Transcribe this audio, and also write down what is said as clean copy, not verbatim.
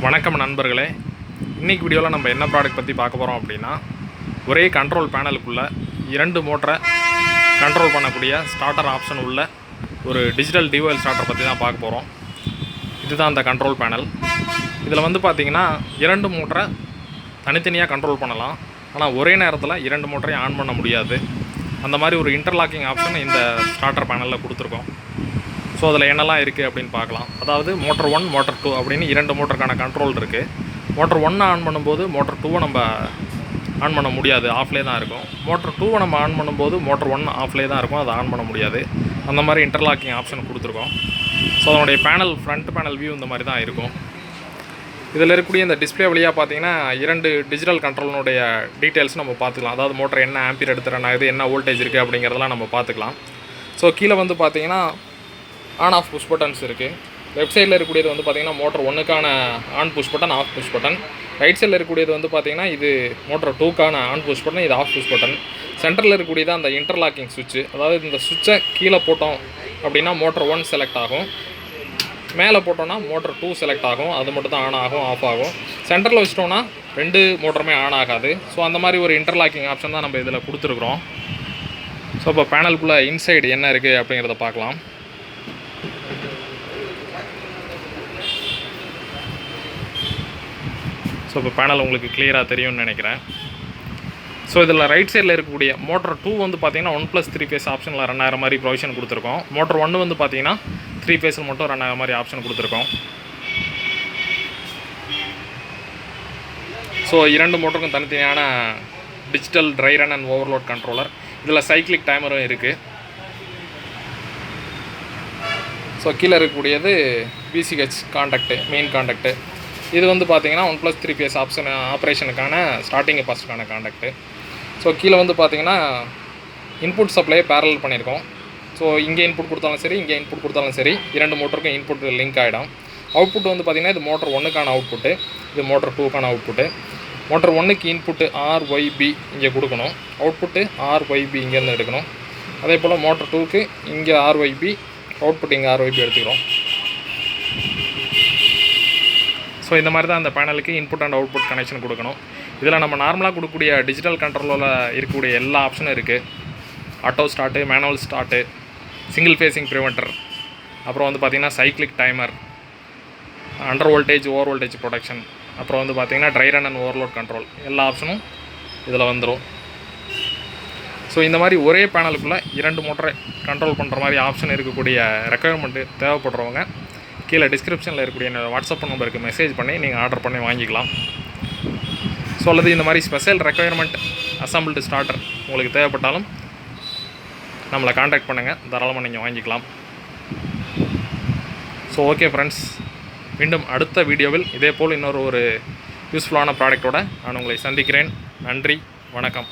வணக்கம் நண்பர்களே. இன்றைக்கி வீடியோவில் நம்ம என்ன ப்ராடக்ட் பற்றி பார்க்க போகிறோம் அப்படின்னா, ஒரே கண்ட்ரோல் பேனலுக்குள்ளே 2 மோட்டரை கண்ட்ரோல் பண்ணக்கூடிய ஸ்டார்டர் ஆப்ஷன் உள்ள ஒரு டிஜிட்டல் டிஓஎல் ஸ்டார்டர் பற்றி தான் பார்க்க போகிறோம். இதுதான் அந்த கண்ட்ரோல் பேனல். இதில் வந்து பார்த்திங்கன்னா 2 மோட்டரை தனித்தனியாக கண்ட்ரோல் பண்ணலாம். ஆனால் ஒரே நேரத்தில் 2 மோட்டரையும் ஆன் பண்ண முடியாது. அந்த மாதிரி ஒரு இன்டர்லாக்கிங் ஆப்ஷன் இந்த ஸ்டார்டர் பேனலில் கொடுத்துருக்கோம். ஸோ அதில் என்னெல்லாம் இருக்குது அப்படின்னு பார்க்கலாம். அதாவது மோட்டர் 1 மோட்டர் 2 அப்படின்னு 2 மோட்டருக்கான கண்ட்ரோல் இருக்குது. மோட்டர் 1 ஆன் பண்ணும்போது மோட்டர் 2 நம்ம ஆன் பண்ண முடியாது, ஆஃப்லேயே தான் இருக்கும். மோட்டர் 2 நம்ம ஆன் பண்ணும்போது மோட்டர் 1 ஆஃப்லேயே தான் இருக்கும், அதை ஆன் பண்ண முடியாது. அந்த மாதிரி இன்டர்லாக்கிங் ஆப்ஷன் கொடுத்துருக்கோம். ஸோ அதனுடைய பேனல் ஃப்ரண்ட் பேனல் வியூ இந்த மாதிரி தான் இருக்கும். இதில் இருக்கக்கூடிய இந்த டிஸ்பிளே வழியாக பார்த்தீங்கன்னா 2 டிஜிட்டல் கண்ட்ரோலினுடைய டீட்டெயில்ஸ் நம்ம பார்த்துக்கலாம். அதாவது மோட்டர் என்ன ஆம்பியர் எடுத்து ரன் ஆகுது, என்ன வோல்டேஜ் இருக்குது அப்படிங்கிறதெல்லாம் நம்ம பார்த்துக்கலாம். ஸோ கீழே வந்து பார்த்தீங்கன்னா ஆன் ஆஃப் புஷ் பட்டன்ஸ் இருக்குது. லெஃப்ட் சைடில் இருக்கக்கூடியது வந்து பார்த்திங்கன்னா மோட்டர் 1க்கான on push button, off push button. Right சைடில் இருக்கக்கூடியது வந்து பார்த்திங்கன்னா இது மோட்டர் 2க்கான ஆன் புஷ் பட்டன், இது ஆஃப் புஷ் பட்டன். சென்டரில் இருக்கக்கூடியது அந்த இன்டர்லாக்கிங் சுவிட்ச். அதாவது இந்த சுவிட்சை கீழே போட்டோம் அப்படின்னா மோட்டர் 1 செலக்ட் ஆகும், மேலே போட்டோன்னா மோட்டர் 2 செலக்ட் ஆகும். அது மட்டும் தான் ஆன் ஆகும், ஆஃப் ஆகும். சென்டரில் வச்சிட்டோன்னா 2 மோட்டருமே ஆன் ஆகாது. ஸோ அந்த மாதிரி ஒரு இன்டர்லாக்கிங் ஆப்ஷன் தான் நம்ம இதில் கொடுத்துருக்குறோம். ஸோ இப்போ பேனலுக்குள்ளே இன்சைடு என்ன இருக்குது அப்படிங்கிறத பார்க்கலாம். ஸோ இப்போ பேனல் உங்களுக்கு கிளியராக தெரியும்னு நினைக்கிறேன். ஸோ இதில் ரைட் சைடில் இருக்கக்கூடிய மோட்டர் 2 வந்து பார்த்திங்கன்னா 1+3 ஃபேஸ் ஆப்ஷனில் ரன் ஆகிற மாதிரி ப்ரொவிஷன் கொடுத்துருக்கோம். மோட்டர் 1 வந்து பார்த்திங்கன்னா 3 ஃபேஸில் மட்டும் ரன் ஆகிற மாதிரி ஆப்ஷன் கொடுத்துருக்கோம். ஸோ 2 மோட்டருக்கும் தனித்தனியான digital try run and overload controller. இதில் சைக்கிளிக் டைமரும் இருக்குது. ஸோ கீழே இருக்கக்கூடியது VCH கான்டாக்டு, மெயின் கான்டாக்டு. இது வந்து பார்த்திங்கன்னா 1+3 ஃபேஸ் ஆப்ரேஷனுக்கான ஸ்டார்டிங் கெப்பாசிட்டிக்கான கான்டாக்டு. ஸோ கீழே வந்து பார்த்திங்கன்னா இன்புட் சப்ளையை பேரல் பண்ணியிருக்கோம். ஸோ இங்கே இன்புட் கொடுத்தாலும் சரி, இங்கே இன்புட் கொடுத்தாலும் சரி, 2 மோட்டருக்கும் இன்புட் லிங்க் ஆகிடும். அவுட்புட் வந்து பார்த்திங்கன்னா இது மோட்டர் 1க்கான அவுட்புட்டு, இது மோட்டர் 2க்கான அவுட்புட்டு. மோட்டர் 1க்கு இன்புட்டு RYB இங்கே கொடுக்கணும், அவுட்புட்டு RYB இங்கேருந்து எடுக்கணும். அதே போல் மோட்டர் 2க்கு இங்கே RYB, அவுட்புட் இங்கே RYB எடுத்துக்கிறோம். ஸோ இந்த மாதிரி தான் அந்த பேனலுக்கு இன்புட் அண்ட் அவுட்புட் கனெக்ஷன் கொடுக்கணும். இதில் நம்ம நார்மலாக கொடுக்கக்கூடிய டிஜிட்டல் கண்ட்ரோலில் இருக்கக்கூடிய எல்லா ஆப்ஷனும் இருக்குது. Auto start, manual start, single phasing preventer, அப்புறம் வந்து பார்த்திங்கன்னா cyclic timer, under voltage over voltage protection, அப்புறம் வந்து பார்த்திங்கன்னா dry run and overload control, எல்லா ஆப்ஷனும் இதில் வந்துடும். ஸோ இந்த மாதிரி ஒரே பேனலுக்குள்ளே 2 மோட்டரை கண்ட்ரோல் பண்ணுற மாதிரி ஆப்ஷன் இருக்கக்கூடிய ரெக்குயர்மெண்ட்டு தேவைப்படுறவங்க கீழே டிஸ்கிரிப்ஷனில் இருக்கக்கூடிய வாட்ஸ்அப் நம்பருக்கு மெசேஜ் பண்ணி நீங்கள் ஆர்டர் பண்ணி வாங்கிக்கலாம். ஸோ அல்லது இந்த மாதிரி ஸ்பெஷல் ரெக்குயர்மெண்ட் அசம்பிள்டு ஸ்டார்டர் உங்களுக்கு தேவைப்பட்டாலும் நம்மளை காண்டாக்ட் பண்ணுங்கள், தாராளமாக நீங்கள் வாங்கிக்கலாம். ஸோ ஓகே ஃப்ரெண்ட்ஸ், மீண்டும் அடுத்த வீடியோவில் இதே போல் இன்னொரு யூஸ்ஃபுல்லான ப்ராடக்டோடு நான் உங்களை சந்திக்கிறேன். நன்றி, வணக்கம்.